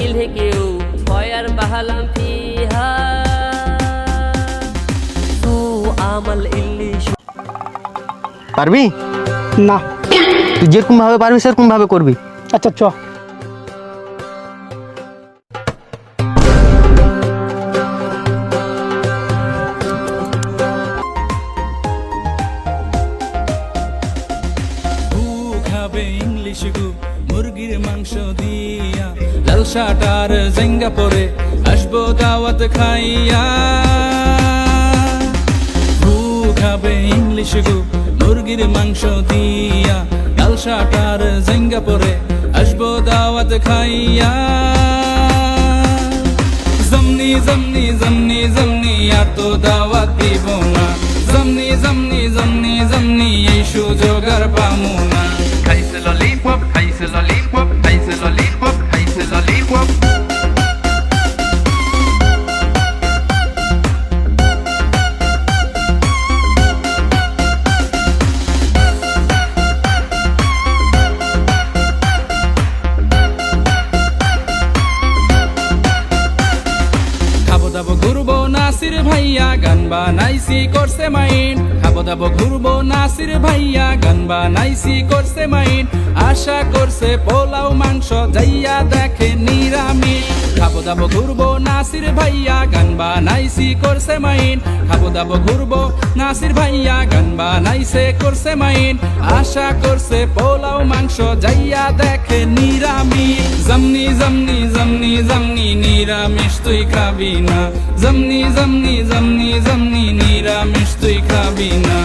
لهكيو فاير بحلم فيها سوء عمل اللي পারবি না। তুই যেরকম ভাবে পারবি সেরকম ভাবে করবি। আচ্ছা চ। ইংলিশ গু মুরগির মাংস দিয়া লাল শাটার জেঙ্গা পরে আসবো দাওয়াত খাইয়া খাবে ইংলিশ গু মুরগির মাংস দিয়া লাল শাটার জেঙ্গা পরে আসবো দাওয়াত খাইয়া জমনি জমনি জমনি জমনি আর তো দাওয়াত দিব না জমনি জমনি জমনি জমনি এই সুযোগ আর পামু না খাইছে ললিপপ খাইছে ললিপপ খাইছে ললিপপ খাইছে ললিপপ খাবো দাবো ঘুরবো নাসির ভাইয়া গান বানাইছি করছে মাইন খাবো দাবো ঘুরবো নাসির ভাইয়া গান বানাইছি করছে মাইন আশা করছে পোলাও মাংস যাইয়া দেখে নিরামিষ খাবো দাবো ঘুরবো নাসির ভাইয়া গান বানাইছি করছে মাইন খাবো দাবো ঘুরবো নাসির ভাইয়া গান বানাইছে করছে মাইন আশা করছে পোলাও মাংস যাইয়া দেখে নিরামিষ জমনি জমনি জমনি জমনি নিরামিষ তুই খাবি না জমনি জমনি জমনি জমনি নিরামিষ তুই খাবি না